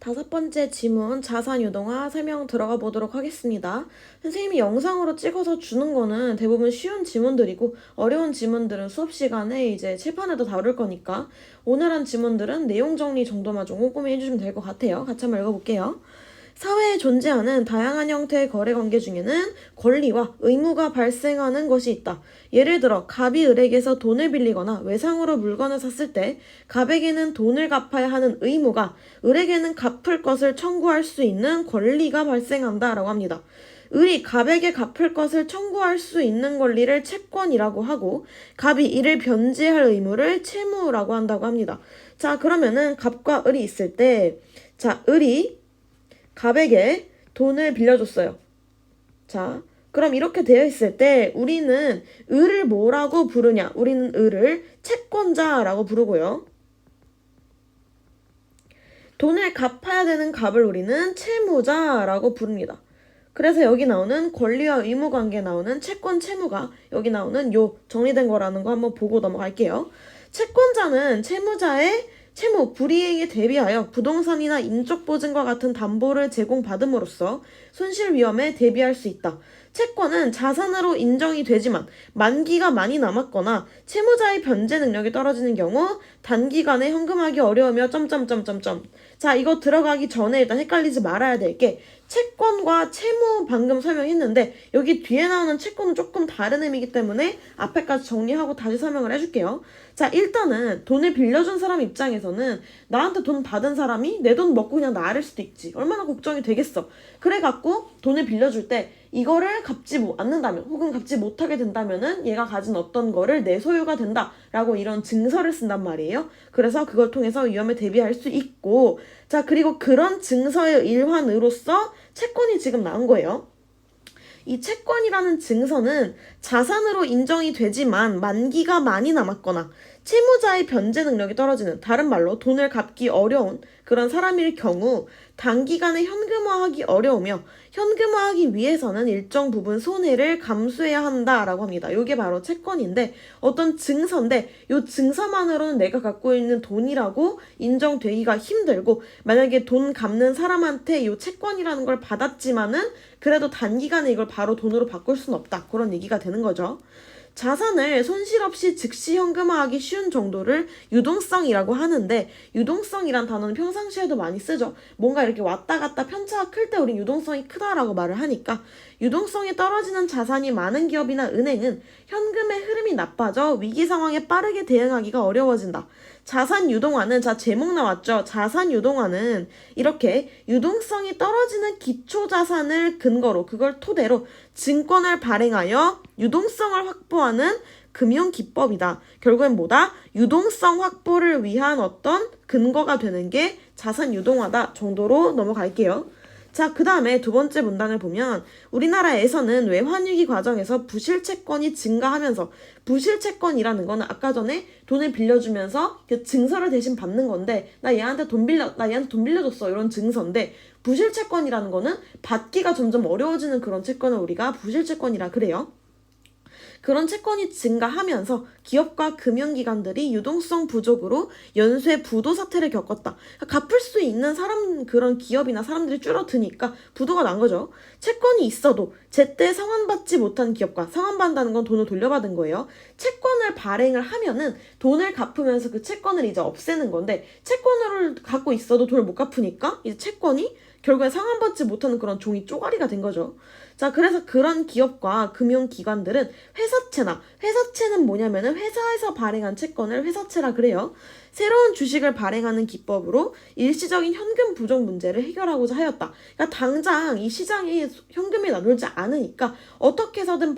5번째 지문 자산유동화 설명 들어가 보도록 하겠습니다. 선생님이 영상으로 찍어서 주는 거는 대부분 쉬운 지문들이고 어려운 지문들은 수업 시간에 이제 칠판에도 다룰 거니까 오늘 한 지문들은 내용 정리 정도만 좀 꼼꼼히 해주시면 될 것 같아요. 같이 한번 읽어볼게요. 사회에 존재하는 다양한 형태의 거래관계 중에는 권리와 의무가 발생하는 것이 있다. 예를 들어 갑이 을에게서 돈을 빌리거나 외상으로 물건을 샀을 때 갑에게는 돈을 갚아야 하는 의무가 을에게는 갚을 것을 청구할 수 있는 권리가 발생한다라고 합니다. 을이 갑에게 갚을 것을 청구할 수 있는 권리를 채권이라고 하고 갑이 이를 변제할 의무를 채무라고 한다고 합니다. 자, 그러면은 갑과 을이 있을 때 을이 갑에게 돈을 빌려줬어요. 자, 그럼 이렇게 되어 있을 때 우리는 을을 뭐라고 부르냐? 우리는 을을 채권자라고 부르고요. 돈을 갚아야 되는 갑을 우리는 채무자라고 부릅니다. 그래서 여기 나오는 권리와 의무 관계에 나오는 채권 채무가 여기 나오는 요 정리된 거라는 거 한번 보고 넘어갈게요. 채권자는 채무자의 채무 불이행에 대비하여 부동산이나 인적 보증과 같은 담보를 제공받음으로써 손실 위험에 대비할 수 있다. 채권은 자산으로 인정이 되지만 만기가 많이 남았거나 채무자의 변제 능력이 떨어지는 경우 단기간에 현금화하기 어려우며 점점점점점. 자, 이거 들어가기 전에 일단 헷갈리지 말아야 될 게 채권과 채무 방금 설명했는데 여기 뒤에 나오는 채권은 조금 다른 의미이기 때문에 앞에까지 정리하고 다시 설명을 해줄게요. 자, 일단은 돈을 빌려준 사람 입장에서는 나한테 돈 받은 사람이 내 돈 먹고 그냥 나를 수도 있지. 얼마나 걱정이 되겠어. 그래갖고 돈을 빌려줄 때 이거를 갚지 않는다면 혹은 갚지 못하게 된다면은 얘가 가진 어떤 거를 내 소유가 된다라고 이런 증서를 쓴단 말이에요. 그래서 그걸 통해서 위험에 대비할 수 있고, 자, 그리고 그런 증서의 일환으로서 채권이 지금 나온 거예요. 이 채권이라는 증서는 자산으로 인정이 되지만 만기가 많이 남았거나 채무자의 변제 능력이 떨어지는, 다른 말로 돈을 갚기 어려운 그런 사람일 경우 단기간에 현금화하기 어려우며 현금화하기 위해서는 일정 부분 손해를 감수해야 한다라고 합니다. 이게 바로 채권인데 어떤 증서인데 이 증서만으로는 내가 갖고 있는 돈이라고 인정되기가 힘들고 만약에 돈 갚는 사람한테 이 채권이라는 걸 받았지만은 그래도 단기간에 이걸 바로 돈으로 바꿀 수는 없다. 그런 얘기가 되는 거죠. 자산을 손실 없이 즉시 현금화하기 쉬운 정도를 유동성이라고 하는데 유동성이란 단어는 평상시에도 많이 쓰죠. 뭔가 이렇게 왔다 갔다 편차가 클 때 우린 유동성이 크다라고 말을 하니까 유동성이 떨어지는 자산이 많은 기업이나 은행은 현금의 흐름이 나빠져 위기 상황에 빠르게 대응하기가 어려워진다. 자산 유동화는 자 제목 나왔죠. 자산 유동화는 이렇게 유동성이 떨어지는 기초 자산을 근거로 그걸 토대로 증권을 발행하여 유동성을 확보하는 금융 기법이다. 결국엔 뭐다? 유동성 확보를 위한 어떤 근거가 되는 게 자산 유동화다 정도로 넘어갈게요. 자, 그 다음에 두 번째 문단을 보면 우리나라에서는 외환위기 과정에서 부실채권이 증가하면서 부실채권이라는 거는 아까 전에 돈을 빌려주면서 그 증서를 대신 받는 건데 나 얘한테 돈 빌려줬어 이런 증서인데 부실채권이라는 거는 받기가 점점 어려워지는 그런 채권을 우리가 부실채권이라 그래요. 그런 채권이 증가하면서 기업과 금융기관들이 유동성 부족으로 연쇄 부도 사태를 겪었다. 갚을 수 있는 그런 기업이나 사람들이 줄어드니까 부도가 난 거죠. 채권이 있어도 제때 상환받지 못한 기업과 상환받는다는 건 돈을 돌려받은 거예요. 채권을 발행을 하면은 돈을 갚으면서 그 채권을 이제 없애는 건데 채권을 갖고 있어도 돈을 못 갚으니까 이제 채권이 결국엔 상환받지 못하는 그런 종이 쪼가리가 된 거죠. 자, 그래서 그런 기업과 금융기관들은 회사채는 뭐냐면은 회사에서 발행한 채권을 회사채라 그래요. 새로운 주식을 발행하는 기법으로 일시적인 현금 부족 문제를 해결하고자 하였다. 그러니까 당장 이 시장에 현금이 나돌지 않으니까 어떻게 해서든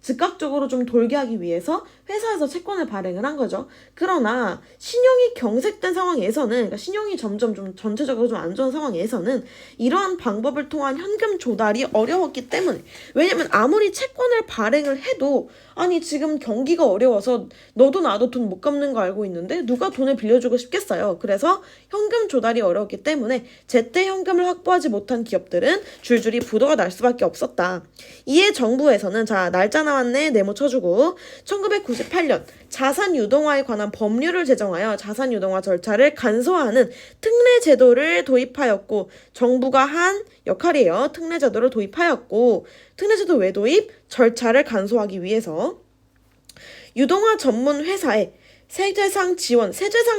즉각적으로 좀 돌게 하기 위해서 회사에서 채권을 발행을 한 거죠. 그러나 신용이 경색된 상황에서는 그러니까 신용이 점점 좀 전체적으로 좀 안 좋은 상황에서는 이러한 방법을 통한 현금 조달이 어려웠기 때문에 왜냐면 아무리 채권을 발행을 해도 아니 지금 경기가 어려워서 너도 나도 돈 못 갚는 거 알고 있는데 누가 누가 돈을 빌려주고 싶겠어요. 그래서 현금 조달이 어려웠기 때문에 제때 현금을 확보하지 못한 기업들은 줄줄이 부도가 날 수밖에 없었다. 이에 정부에서는 자, 날짜 나왔네, 네모 쳐주고 1998년 자산 유동화에 관한 법률을 제정하여 자산 유동화 절차를 간소화하는 특례 제도를 도입하였고, 정부가 한 역할이에요. 특례 제도를 도입하였고, 특례 제도 왜 도입? 절차를 간소화하기 위해서 유동화 전문 회사에 세제상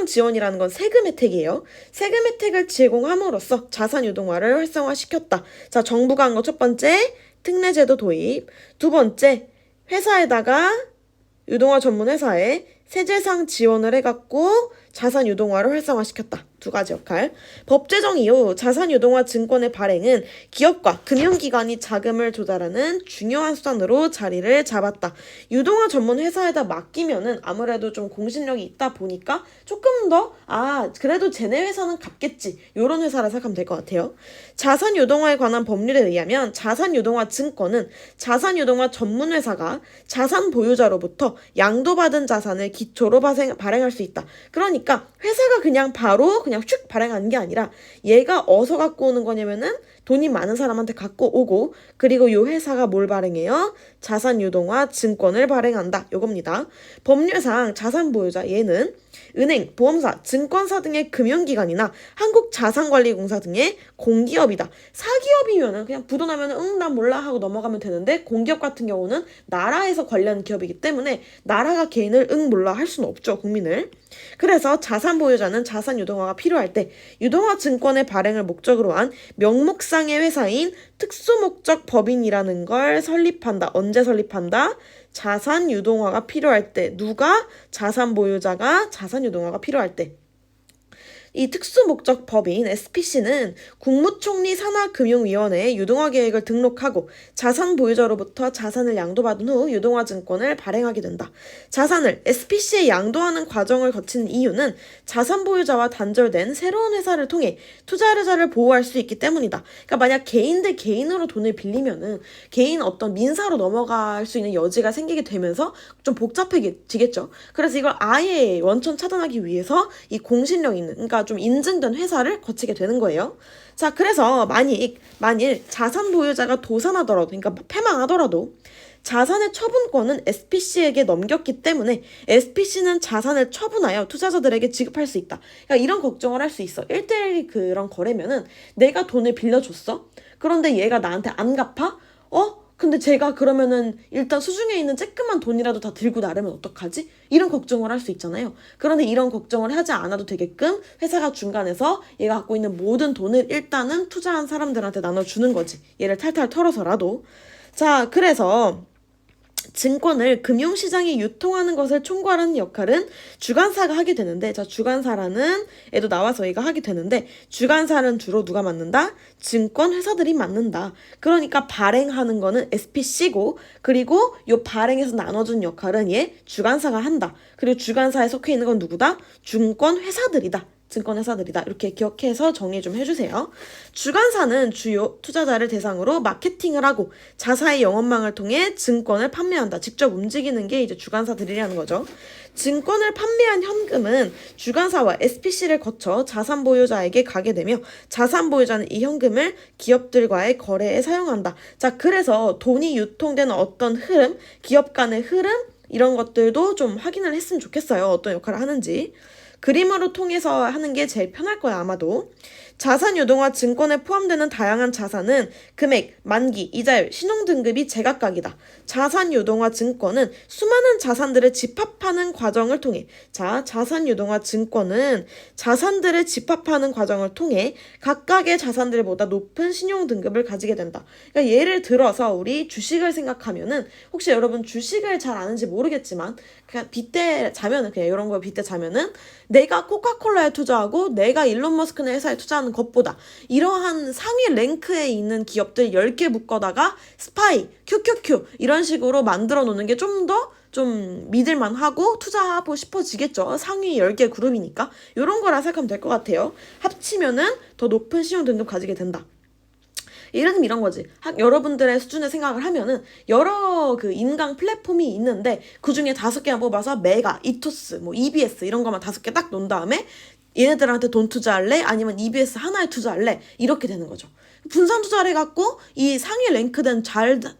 지원이라는 건 세금 혜택이에요. 세금 혜택을 제공함으로써 자산 유동화를 활성화시켰다. 자, 정부가 한 거 첫 번째, 특례 제도 도입. 두 번째, 유동화 전문 회사에 세제상 지원을 해갖고 자산 유동화를 활성화시켰다. 두 가지 역할. 법 제정 이후 자산 유동화 증권의 발행은 기업과 금융기관이 자금을 조달하는 중요한 수단으로 자리를 잡았다. 유동화 전문 회사에다 맡기면은 아무래도 좀 공신력이 있다 보니까 조금 더 그래도 쟤네 회사는 갚겠지, 요런 회사라 생각하면 될 것 같아요. 자산 유동화에 관한 법률에 의하면 자산 유동화 증권은 자산 유동화 전문 회사가 자산 보유자로부터 양도받은 자산을 기초로 발행할 수 있다. 그러니까 회사가 그냥 슉 발행하는 게 아니라 얘가 어디서 갖고 오는 거냐면은 돈이 많은 사람한테 갖고 오고, 그리고 이 회사가 뭘 발행해요? 자산 유동화 증권을 발행한다. 요겁니다. 법률상 자산 보유자 얘는 은행, 보험사, 증권사 등의 금융기관이나 한국자산관리공사 등의 공기업이다. 사기업이면은 그냥 부도 나면은 난 몰라 하고 넘어가면 되는데, 공기업 같은 경우는 나라에서 관리하는 기업이기 때문에 나라가 개인을 몰라 할 수는 없죠, 국민을. 그래서 자산 보유자는 자산 유동화가 필요할 때 유동화 증권의 발행을 목적으로 한 명목상의 회사인 특수목적 법인이라는 걸 설립한다. 언제 설립한다? 자산 유동화가 필요할 때. 누가? 자산 보유자가 자산 유동화가 필요할 때. 이 특수목적 법인 SPC는 국무총리 산하금융위원회에 유동화 계획을 등록하고 자산 보유자로부터 자산을 양도받은 후 유동화 증권을 발행하게 된다. 자산을 SPC에 양도하는 과정을 거치는 이유는 자산 보유자와 단절된 새로운 회사를 통해 투자자를 보호할 수 있기 때문이다. 그러니까 만약 개인 대 개인으로 돈을 빌리면은 개인 어떤 민사로 넘어갈 수 있는 여지가 생기게 되면서 좀 복잡해지겠죠. 그래서 이걸 아예 원천 차단하기 위해서 이 공신력 있는, 그러니까 좀 인증된 회사를 거치게 되는 거예요. 자, 그래서 만일 자산 보유자가 도산하더라도, 그러니까 패망하더라도 자산의 처분권은 SPC에게 넘겼기 때문에 SPC는 자산을 처분하여 투자자들에게 지급할 수 있다. 그러니까 이런 걱정을 할 수 있어. 1대1 그런 거래면은 내가 돈을 빌려줬어. 그런데 얘가 나한테 안 갚아? 근데 제가 그러면은 일단 수중에 있는 쬐끄만 돈이라도 다 들고 나르면 어떡하지? 이런 걱정을 할 수 있잖아요. 그런데 이런 걱정을 하지 않아도 되게끔 회사가 중간에서 얘가 갖고 있는 모든 돈을 일단은 투자한 사람들한테 나눠주는 거지. 얘를 탈탈 털어서라도. 자, 그래서 증권을 금융시장에 유통하는 것을 총괄하는 역할은 주관사가 하게 되는데, 자, 주관사라는 애도 나와서 얘가 하게 되는데, 주관사는 주로 누가 맡는다? 증권 회사들이 맡는다. 그러니까 발행하는 거는 SPC고, 그리고 요 발행에서 나눠준 역할은 얘 주관사가 한다. 그리고 주관사에 속해 있는 건 누구다? 증권 회사들이다. 증권회사들이다. 이렇게 기억해서 정리 좀 해주세요. 주관사는 주요 투자자를 대상으로 마케팅을 하고 자사의 영업망을 통해 증권을 판매한다. 직접 움직이는 게 이제 주관사들이라는 거죠. 증권을 판매한 현금은 주관사와 SPC를 거쳐 자산 보유자에게 가게 되며 자산 보유자는 이 현금을 기업들과의 거래에 사용한다. 자, 그래서 돈이 유통되는 어떤 흐름, 기업 간의 흐름, 이런 것들도 좀 확인을 했으면 좋겠어요. 어떤 역할을 하는지. 그림으로 통해서 하는 게 제일 편할 거야, 아마도. 자산 유동화 증권에 포함되는 다양한 자산은 금액, 만기, 이자율, 신용등급이 제각각이다. 자산 유동화 증권은 수많은 자산들을 집합하는 과정을 통해, 자산 유동화 증권은 자산들을 집합하는 과정을 통해 각각의 자산들보다 높은 신용등급을 가지게 된다. 그러니까 예를 들어서 우리 주식을 생각하면은, 혹시 여러분 주식을 잘 아는지 모르겠지만 그냥 빗대 자면은, 그냥 이런 거에 빗대 자면은 내가 코카콜라에 투자하고 내가 일론 머스크네 회사에 투자하는 것보다 이러한 상위 랭크에 있는 기업들 10개 묶어다가 스파이, QQQ 이런 식으로 만들어 놓는 게 좀 더 믿을만 하고 투자하고 싶어지겠죠. 상위 10개 그룹이니까. 이런 거라 생각하면 될 것 같아요. 합치면은 더 높은 신용 등급 가지게 된다. 예를 들면 이런 거지. 여러분들의 수준의 생각을 하면은 여러 그 인강 플랫폼이 있는데 그 중에 5개만 뽑아서 메가, 이토스, 뭐 EBS 이런 거만 5개 딱 놓은 다음에 얘네들한테 돈 투자할래? 아니면 EBS 하나에 투자할래? 이렇게 되는 거죠. 분산 투자를 해갖고 이 상위 랭크된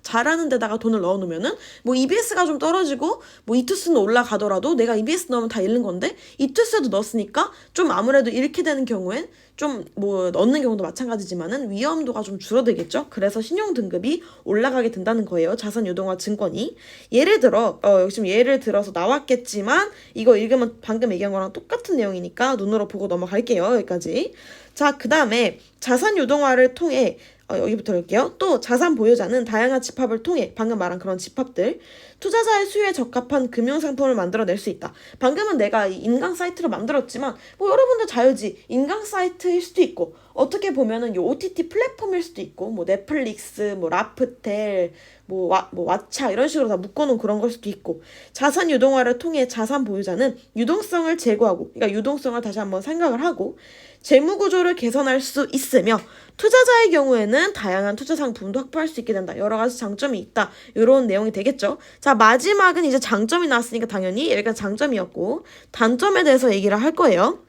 잘하는 데다가 돈을 넣어놓으면은 뭐 EBS가 좀 떨어지고 뭐 이투스는 올라가더라도 내가 EBS 넣으면 다 잃는 건데 이투스에도 넣었으니까 좀 아무래도 잃게 되는 경우엔 좀 뭐 넣는 경우도 마찬가지지만은 위험도가 좀 줄어들겠죠. 그래서 신용 등급이 올라가게 된다는 거예요. 자산 유동화 증권이. 예를 들어 지금 예를 들어서 나왔겠지만 이거 읽으면 방금 얘기한 거랑 똑같은 내용이니까 눈으로 보고 넘어갈게요. 여기까지. 자, 그 다음에 자산 유동화를 통해 여기부터 할게요. 또 자산 보유자는 다양한 집합을 통해 방금 말한 그런 집합들 투자자의 수요에 적합한 금융상품을 만들어낼 수 있다. 방금은 내가 인강 사이트를 만들었지만 뭐 여러분들 자유지 인강 사이트일 수도 있고 어떻게 보면은 요 OTT 플랫폼일 수도 있고 뭐 넷플릭스, 뭐 라프텔, 뭐 왓챠 이런 식으로 다 묶어놓은 그런 걸 수도 있고 자산 유동화를 통해 자산 보유자는 유동성을 제고하고 그러니까 유동성을 다시 한번 생각을 하고 재무 구조를 개선할 수 있으며 투자자의 경우에는 다양한 투자 상품도 확보할 수 있게 된다. 여러 가지 장점이 있다. 이런 내용이 되겠죠. 자, 마지막은 이제 장점이 나왔으니까 당연히 여기가 장점이었고 단점에 대해서 얘기를 할 거예요.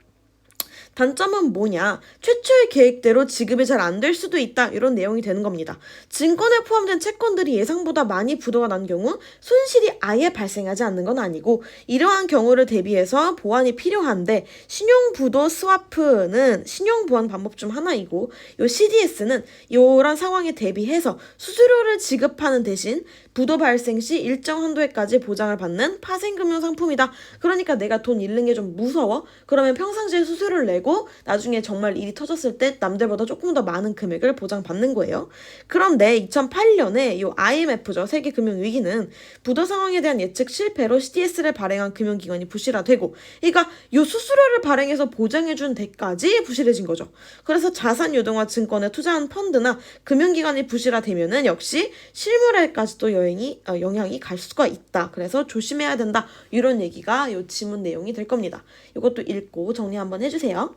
단점은 뭐냐? 최초의 계획대로 지급이 잘 안 될 수도 있다. 이런 내용이 되는 겁니다. 증권에 포함된 채권들이 예상보다 많이 부도가 난 경우 손실이 아예 발생하지 않는 건 아니고 이러한 경우를 대비해서 보완이 필요한데 신용부도 스와프는 신용보완 방법 중 하나이고 요 CDS는 이런 상황에 대비해서 수수료를 지급하는 대신 부도 발생 시 일정 한도에까지 보장을 받는 파생금융 상품이다. 그러니까 내가 돈 잃는 게 좀 무서워? 그러면 평상시에 수수료를 내고 나중에 정말 일이 터졌을 때 남들보다 조금 더 많은 금액을 보장받는 거예요. 그런데 2008년에 이 IMF죠. 세계금융위기는 부도 상황에 대한 예측 실패로 CDS를 발행한 금융기관이 부실화되고 그러니까 이 수수료를 발행해서 보장해준 데까지 부실해진 거죠. 그래서 자산 유동화 증권에 투자한 펀드나 금융기관이 부실화되면은 역시 실물에까지도 영향이 갈 수가 있다. 그래서 조심해야 된다. 이런 얘기가 이 지문 내용이 될 겁니다. 이것도 읽고 정리 한번 해주세요.